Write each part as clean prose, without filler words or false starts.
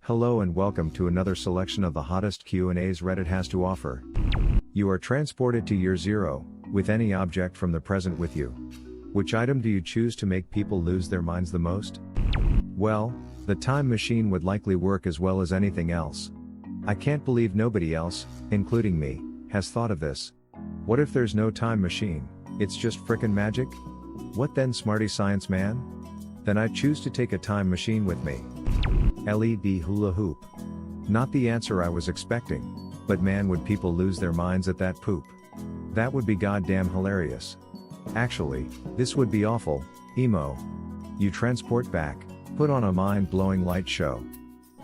Hello and welcome to another selection of the hottest Q&As Reddit has to offer. You are transported to year 0, with any object from the present with you. Which item do you choose to make people lose their minds the most? Well, the time machine would likely work as well as anything else. I can't believe nobody else, including me, has thought of this. What if there's no time machine, it's just frickin' magic? What then, smarty science man? Then I choose to take a time machine with me. LED hula hoop. Not the answer I was expecting, but man, would people lose their minds at that poop. That would be goddamn hilarious. Actually, this would be awful, emo. You transport back, put on a mind-blowing light show,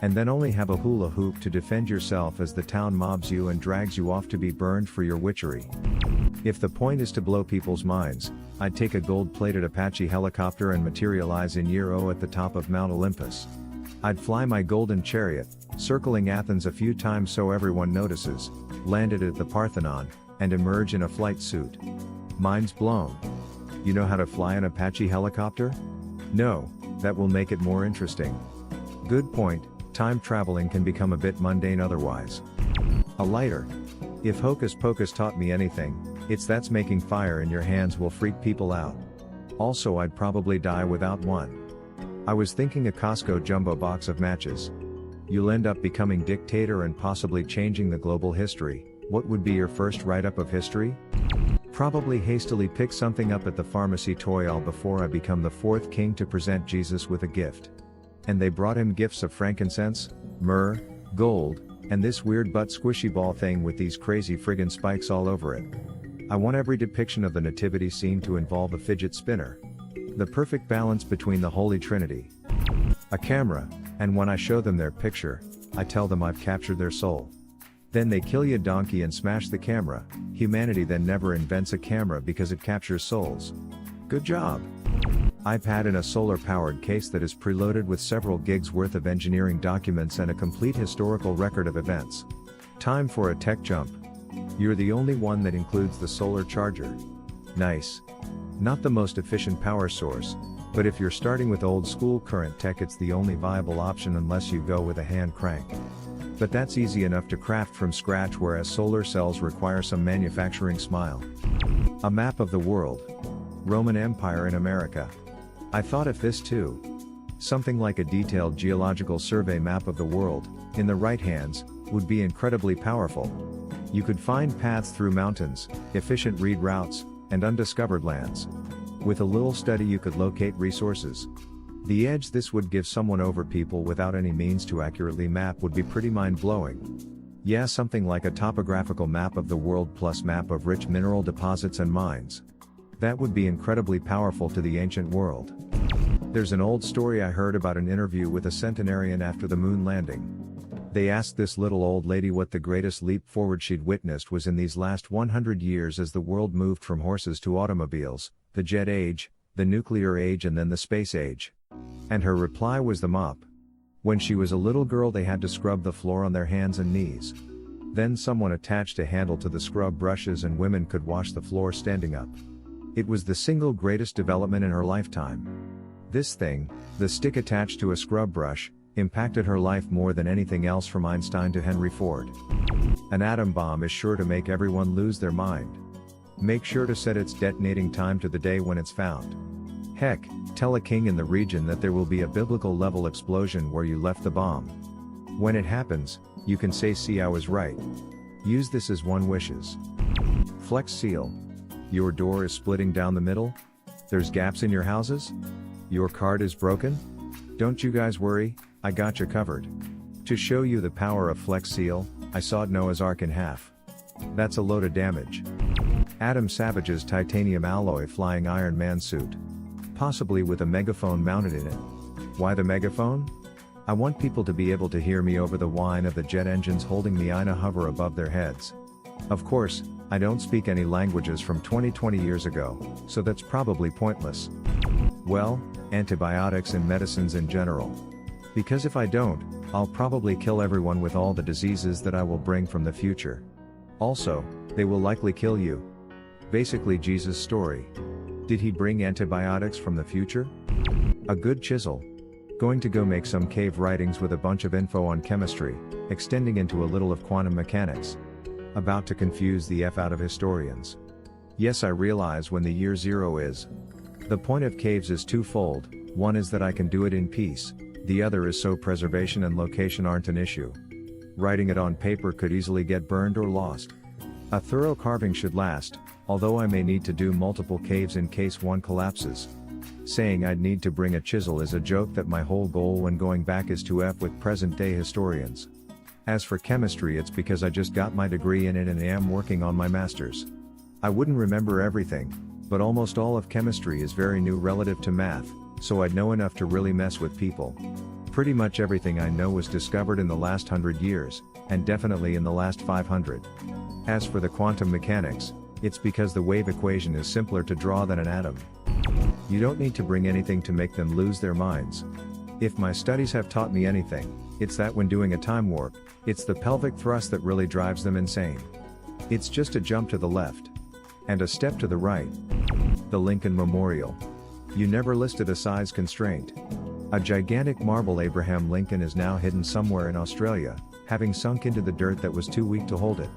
and then only have a hula hoop to defend yourself as the town mobs you and drags you off to be burned for your witchery. If the point is to blow people's minds, I'd take a gold-plated Apache helicopter and materialize in year 0 at the top of Mount Olympus. I'd fly my golden chariot, circling Athens a few times so everyone notices, land it at the Parthenon, and emerge in a flight suit. Minds blown. You know how to fly an Apache helicopter? No, that will make it more interesting. Good point, time traveling can become a bit mundane otherwise. A lighter. If Hocus Pocus taught me anything, it's that's making fire in your hands will freak people out. Also, I'd probably die without one. I was thinking a Costco jumbo box of matches. You'll end up becoming dictator and possibly changing the global history. What would be your first write-up of history? Probably hastily pick something up at the pharmacy toy aisle before I become the 4th king to present Jesus with a gift. And they brought him gifts of frankincense, myrrh, gold, and this weird butt squishy ball thing with these crazy friggin' spikes all over it. I want every depiction of the nativity scene to involve a fidget spinner. The perfect balance between the Holy Trinity. A camera, and when I show them their picture, I tell them I've captured their soul. Then they kill ya donkey and smash the camera. Humanity then never invents a camera because it captures souls. Good job. iPad in a solar-powered case that is preloaded with several gigs worth of engineering documents and a complete historical record of events. Time for a tech jump. You're the only one that includes the solar charger. Nice. Not the most efficient power source, but if you're starting with old school current tech, it's the only viable option unless you go with a hand crank. But that's easy enough to craft from scratch, whereas solar cells require some manufacturing smile. A map of the world. Roman Empire in America. I thought of this too. Something like a detailed geological survey map of the world, in the right hands, would be incredibly powerful. You could find paths through mountains, efficient read routes, and undiscovered lands. With a little study you could locate resources. The edge this would give someone over people without any means to accurately map would be pretty mind-blowing. Yeah, something like a topographical map of the world plus map of rich mineral deposits and mines. That would be incredibly powerful to the ancient world. There's an old story I heard about an interview with a centenarian after the moon landing. They asked this little old lady what the greatest leap forward she'd witnessed was in these last 100 years as the world moved from horses to automobiles, the jet age, the nuclear age, and then the space age. And her reply was the mop. When she was a little girl, they had to scrub the floor on their hands and knees. Then someone attached a handle to the scrub brushes and women could wash the floor standing up. It was the single greatest development in her lifetime. This thing, the stick attached to a scrub brush, impacted her life more than anything else from Einstein to Henry Ford. An atom bomb is sure to make everyone lose their mind. Make sure to set its detonating time to the day when it's found. Heck, tell a king in the region that there will be a biblical level explosion where you left the bomb. When it happens, you can say, "See, I was right." Use this as one wishes. Flex seal. Your door is splitting down the middle? There's gaps in your houses? Your card is broken? Don't you guys worry, I got you covered. To show you the power of Flex Seal, I sawed Noah's Ark in half. That's a load of damage. Adam Savage's titanium alloy flying Iron Man suit. Possibly with a megaphone mounted in it. Why the megaphone? I want people to be able to hear me over the whine of the jet engines holding me in a hover above their heads. Of course, I don't speak any languages from 20 years ago, so that's probably pointless. Well, antibiotics and medicines in general. Because if I don't, I'll probably kill everyone with all the diseases that I will bring from the future. Also, they will likely kill you. Basically Jesus' story. Did he bring antibiotics from the future? A good chisel. Going to go make some cave writings with a bunch of info on chemistry, extending into a little of quantum mechanics. About to confuse the F out of historians. Yes, I realize when the year zero is. The point of caves is twofold, one is that I can do it in peace, the other is so preservation and location aren't an issue. Writing it on paper could easily get burned or lost. A thorough carving should last, although I may need to do multiple caves in case one collapses. Saying I'd need to bring a chisel is a joke that my whole goal when going back is to F with present-day historians. As for chemistry, it's because I just got my degree in it and am working on my master's. I wouldn't remember everything, but almost all of chemistry is very new relative to math, so I'd know enough to really mess with people. Pretty much everything I know was discovered in the last 100 years, and definitely in the last 500. As for the quantum mechanics, it's because the wave equation is simpler to draw than an atom. You don't need to bring anything to make them lose their minds. If my studies have taught me anything, it's that when doing a time warp, it's the pelvic thrust that really drives them insane. It's just a jump to the left. And a step to the right. The Lincoln Memorial. You never listed a size constraint. A gigantic marble Abraham Lincoln is now hidden somewhere in Australia, having sunk into the dirt that was too weak to hold it.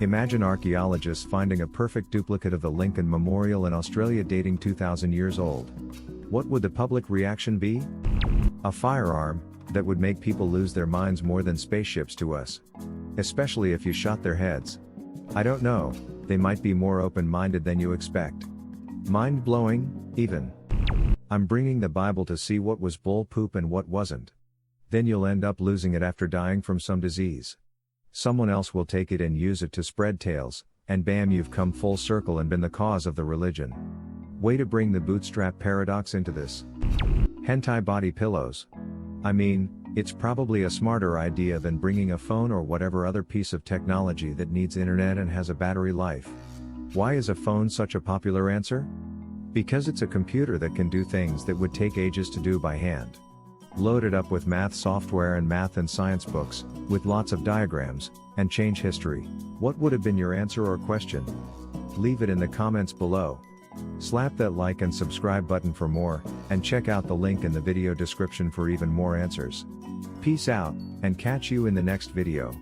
Imagine archaeologists finding a perfect duplicate of the Lincoln Memorial in Australia dating 2,000 years old. What would the public reaction be? A firearm that would make people lose their minds more than spaceships to us. Especially if you shot their heads. I don't know, they might be more open-minded than you expect. Mind-blowing, even. I'm bringing the Bible to see what was bull poop and what wasn't. Then you'll end up losing it after dying from some disease. Someone else will take it and use it to spread tales, and bam, you've come full circle and been the cause of the religion. Way to bring the bootstrap paradox into this. Hentai body pillows. I mean, it's probably a smarter idea than bringing a phone or whatever other piece of technology that needs internet and has a battery life. Why is a phone such a popular answer? Because it's a computer that can do things that would take ages to do by hand. Load it up with math software and math and science books, with lots of diagrams, and change history. What would have been your answer or question? Leave it in the comments below. Slap that like and subscribe button for more, and check out the link in the video description for even more answers. Peace out, and catch you in the next video.